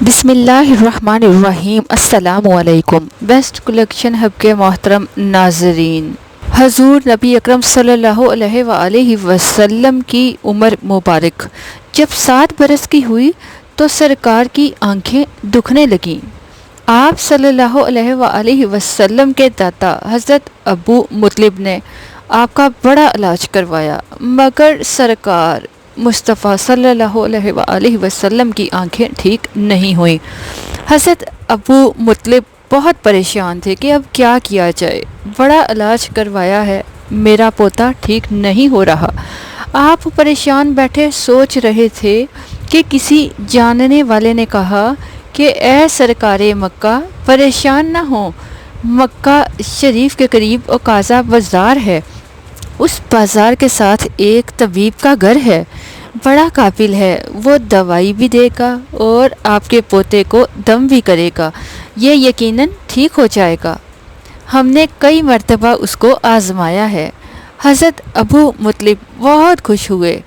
بسم اللہ الرحمن الرحیم۔ السلام علیکم۔ بیسٹ کلیکشن ہب کے محترم ناظرین، حضور نبی اکرم صلی اللہ علیہ وآلہ وسلم کی عمر مبارک جب 7 برس کی ہوئی تو سرکار کی آنکھیں دکھنے لگیں۔ آپ صلی اللہ علیہ وآلہ وسلم کے دادا حضرت ابو مطلب نے آپ کا بڑا علاج کروایا، مگر سرکار مصطفیٰ صلی اللہ علیہ وآلہ وسلم کی آنکھیں ٹھیک نہیں ہوئیں۔ حضرت ابو مطلب بہت پریشان تھے کہ اب کیا کیا جائے، بڑا علاج کروایا ہے، میرا پوتا ٹھیک نہیں ہو رہا۔ آپ پریشان بیٹھے سوچ رہے تھے کہ کسی جاننے والے نے کہا کہ اے سرکار مکہ، پریشان نہ ہوں، مکہ شریف کے قریب عکاظہ بازار ہے، اس بازار کے ساتھ ایک طبیب کا گھر ہے، بڑا قابل ہے، وہ دوائی بھی دے گا اور آپ کے پوتے کو دم بھی کرے گا، یہ یقیناً ٹھیک ہو جائے گا۔ ہم نے کئی مرتبہ اس کو آزمایا ہے۔ حضرت ابو مطلب بہت خوش ہوئے۔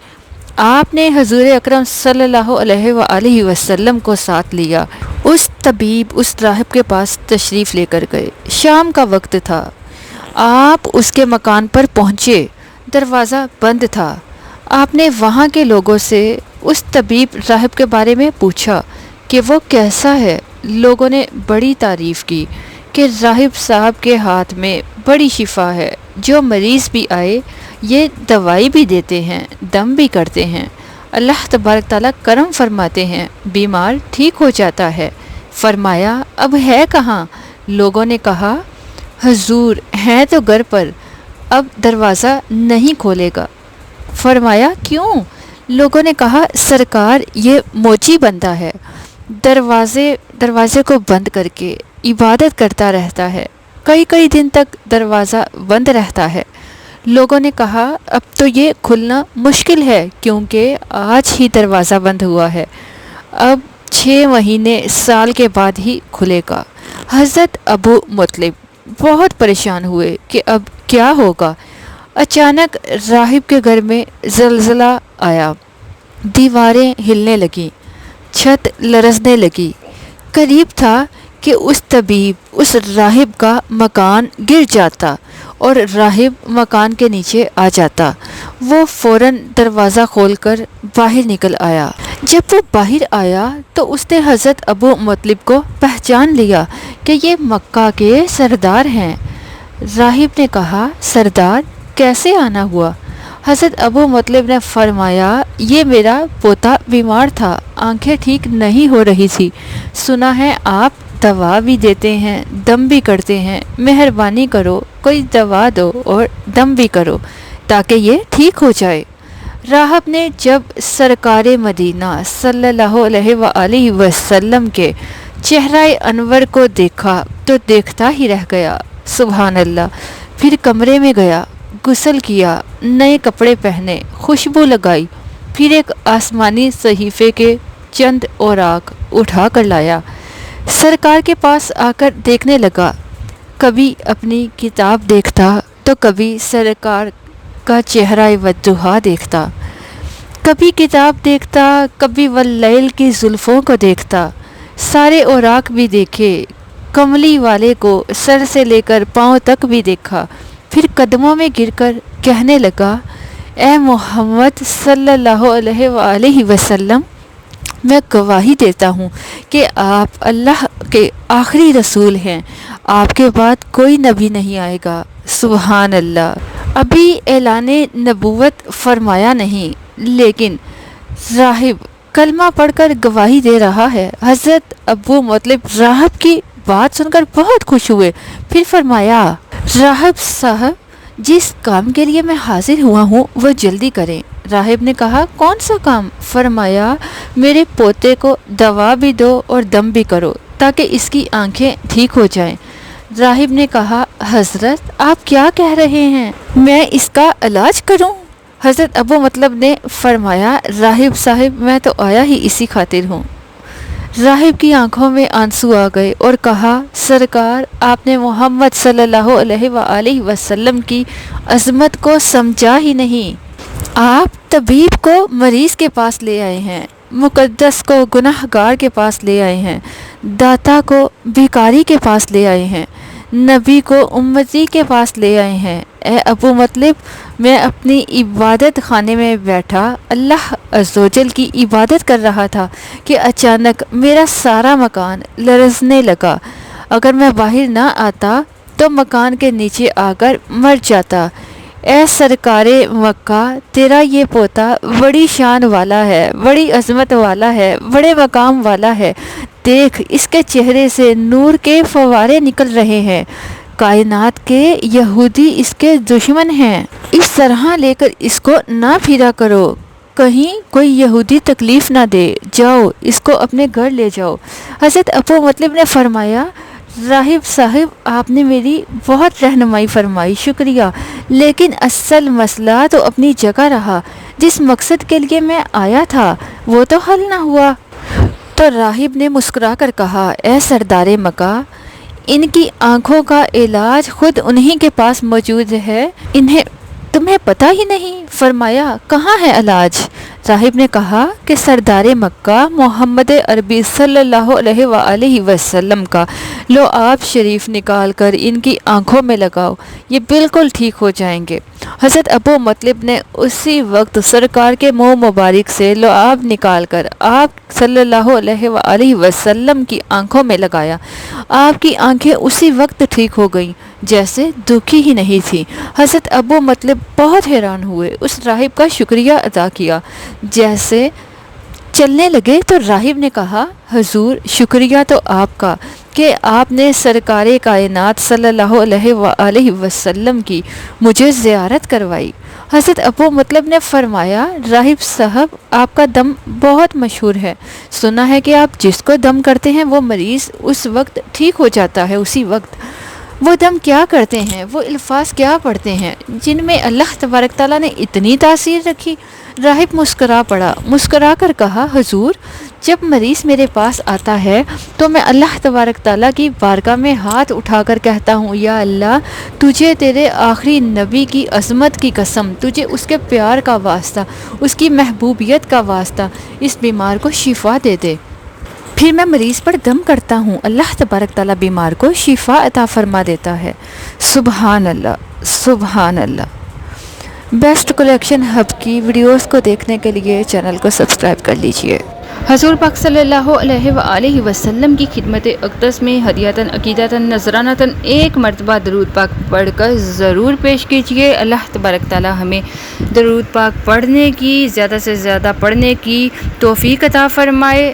آپ نے حضور اکرم صلی اللہ علیہ وآلہ وسلم کو ساتھ لیا۔ اس طبیب اس راہب کے پاس تشریف لے کر گئے۔ شام کا وقت تھا۔ آپ اس کے مکان پر پہنچے، دروازہ بند تھا۔ آپ نے وہاں کے لوگوں سے اس طبیب راہب کے بارے میں پوچھا کہ وہ کیسا ہے۔ لوگوں نے بڑی تعریف کی کہ راہب صاحب کے ہاتھ میں بڑی شفا ہے، جو مریض بھی آئے یہ دوائی بھی دیتے ہیں، دم بھی کرتے ہیں، اللہ تبارک تعالیٰ کرم فرماتے ہیں، بیمار ٹھیک ہو جاتا ہے۔ فرمایا اب ہے کہاں؟ لوگوں نے کہا حضور ہیں تو گھر پر، اب دروازہ نہیں کھولے گا۔ فرمایا کیوں؟ لوگوں نے کہا سرکار یہ موچی بندہ ہے، دروازے کو بند کر کے عبادت کرتا رہتا ہے، کئی دن تک دروازہ بند رہتا ہے۔ لوگوں نے کہا اب تو یہ کھلنا مشکل ہے کیونکہ آج ہی دروازہ بند ہوا ہے، اب 6 مہینے سال کے بعد ہی کھلے گا۔ حضرت ابو مطلب بہت پریشان ہوئے کہ اب کیا ہوگا۔ اچانک راہب کے گھر میں زلزلہ آیا، دیواریں ہلنے لگیں، چھت لرزنے لگی۔ قریب تھا کہ اس طبیب اس راہب کا مکان گر جاتا اور راہب مکان کے نیچے آ جاتا۔ وہ فوراً دروازہ کھول کر باہر نکل آیا۔ جب وہ باہر آیا تو اس نے حضرت ابو مطلب کو پہچان لیا کہ یہ مکہ کے سردار ہیں۔ راہب نے کہا سردار کیسے آنا ہوا؟ حضرت ابو مطلب نے فرمایا یہ میرا پوتا بیمار تھا، آنکھیں ٹھیک نہیں ہو رہی تھی، سنا ہے آپ دوا بھی دیتے ہیں، دم بھی کرتے ہیں، مہربانی کرو کوئی دوا دو اور دم بھی کرو تاکہ یہ ٹھیک ہو جائے۔ راہب نے جب سرکار مدینہ صلی اللہ علیہ وآلہ وسلم کے چہرہ انور کو دیکھا تو دیکھتا ہی رہ گیا، سبحان اللہ۔ پھر کمرے میں گیا، غسل کیا، نئے کپڑے پہنے، خوشبو لگائی، پھر ایک آسمانی صحیفے کے چند اوراق اٹھا کر لایا، سرکار کے پاس آ کر دیکھنے لگا۔ کبھی اپنی کتاب دیکھتا تو کبھی سرکار کا چہرہ والضحیٰ دیکھتا، کبھی کتاب دیکھتا، کبھی واللیل کی زلفوں کو دیکھتا، سارے اوراق بھی دیکھے، کملی والے کو سر سے لے کر پاؤں تک بھی دیکھا، پھر قدموں میں گر کر کہنے لگا اے محمد صلی اللہ علیہ وآلہ وسلم، میں گواہی دیتا ہوں کہ آپ اللہ کے آخری رسول ہیں، آپ کے بعد کوئی نبی نہیں آئے گا، سبحان اللہ۔ ابھی اعلان نبوت فرمایا نہیں لیکن راہب کلمہ پڑھ کر گواہی دے رہا ہے۔ حضرت ابو مطلب راہب کی بات سن کر بہت خوش ہوئے، پھر فرمایا راہب صاحب جس کام کے لیے میں حاضر ہوا ہوں وہ جلدی کریں۔ راہب نے کہا کون سا کام؟ فرمایا میرے پوتے کو دوا بھی دو اور دم بھی کرو تاکہ اس کی آنکھیں ٹھیک ہو جائیں۔ راہب نے کہا حضرت آپ کیا کہہ رہے ہیں، میں اس کا علاج کروں؟ حضرت ابو مطلب نے فرمایا راہب صاحب میں تو آیا ہی اسی خاطر ہوں۔ راہب کی آنکھوں میں آنسو آ گئے اور کہا سرکار آپ نے محمد صلی اللہ علیہ وآلہ وسلم کی عظمت کو سمجھا ہی نہیں، آپ طبیب کو مریض کے پاس لے آئے ہیں، مقدس کو گناہگار کے پاس لے آئے ہیں، داتا کو بھکاری کے پاس لے آئے ہیں، نبی کو امتی کے پاس لے آئے ہیں۔ اے ابو مطلب، میں اپنی عبادت خانے میں بیٹھا اللہ عز و جل کی عبادت کر رہا تھا کہ اچانک میرا سارا مکان لرزنے لگا۔ اگر میں باہر نہ آتا تو مکان کے نیچے آ کر مر جاتا۔ اے سرکار مکہ، تیرا یہ پوتا بڑی شان والا ہے، بڑی عظمت والا ہے، بڑے مقام والا ہے۔ دیکھ، اس کے چہرے سے نور کے فوارے نکل رہے ہیں۔ کائنات کے یہودی اس کے دشمن ہیں، اس طرح لے کر اس کو نہ پھرا کرو، کہیں کوئی یہودی تکلیف نہ دے۔ جاؤ، اس کو اپنے گھر لے جاؤ۔ حضرت ابو مطلب نے فرمایا، راہب صاحب، آپ نے میری بہت رہنمائی فرمائی، شکریہ، لیکن اصل مسئلہ تو اپنی جگہ رہا۔ جس مقصد کے لیے میں آیا تھا وہ تو حل نہ ہوا۔ تو راہب نے مسکرا کر کہا، اے سردار مکہ، ان کی آنکھوں کا علاج خود انہی کے پاس موجود ہے، تمہیں پتہ ہی نہیں۔ فرمایا، کہاں ہے علاج؟ راہب نے کہا کہ سردار مکہ محمد عربی صلی اللہ علیہ وآلہ وسلم کا لو آپ شریف نکال کر ان کی آنکھوں میں لگاؤ، یہ بالکل ٹھیک ہو جائیں گے۔ حضرت ابو مطلب نے اسی وقت سرکار کے منہ مبارک سے لعاب نکال کر آپ صلی اللہ علیہ وآلہ وسلم کی آنکھوں میں لگایا۔ آپ کی آنکھیں اسی وقت ٹھیک ہو گئیں، جیسے دکھی ہی نہیں تھی۔ حضرت ابو مطلب بہت حیران ہوئے، اس راہب کا شکریہ ادا کیا۔ جیسے چلنے لگے تو راہب نے کہا، حضور، شکریہ تو آپ کا کہ آپ نے سرکار کائنات صلی اللہ علیہ وآلہ وسلم کی مجھے زیارت کروائی۔ حضرت ابو مطلب نے فرمایا، راہب صاحب، آپ کا دم بہت مشہور ہے، سنا ہے کہ آپ جس کو دم کرتے ہیں وہ مریض اس وقت ٹھیک ہو جاتا ہے۔ اسی وقت وہ دم کیا کرتے ہیں، وہ الفاظ کیا پڑھتے ہیں جن میں اللہ تبارک تعالیٰ نے اتنی تاثیر رکھی؟ راہب مسکرا پڑا، مسکرا کر کہا، حضور، جب مریض میرے پاس آتا ہے تو میں اللہ تبارک تعالیٰ کی بارگاہ میں ہاتھ اٹھا کر کہتا ہوں، یا اللہ، تجھے تیرے آخری نبی کی عظمت کی قسم، تجھے اس کے پیار کا واسطہ، اس کی محبوبیت کا واسطہ، اس بیمار کو شفا دے دے۔ پھر میں مریض پر دم کرتا ہوں، اللہ تبارک تعالیٰ بیمار کو شفا عطا فرما دیتا ہے۔ سبحان اللہ، سبحان اللہ۔ بیسٹ کلیکشن ہب کی ویڈیوز کو دیکھنے کے لیے چینل کو سبسکرائب کر لیجئے۔ حضور پاک صلی اللہ علیہ وآلہ وسلم کی خدمت اقدس میں ہدیتاً، عقیدتاً، نذرانتاً ایک مرتبہ درود پاک پڑھ کر ضرور پیش کیجئے۔ اللہ تبارک تعالی ہمیں درود پاک پڑھنے کی، زیادہ سے زیادہ پڑھنے کی توفیق عطا فرمائے۔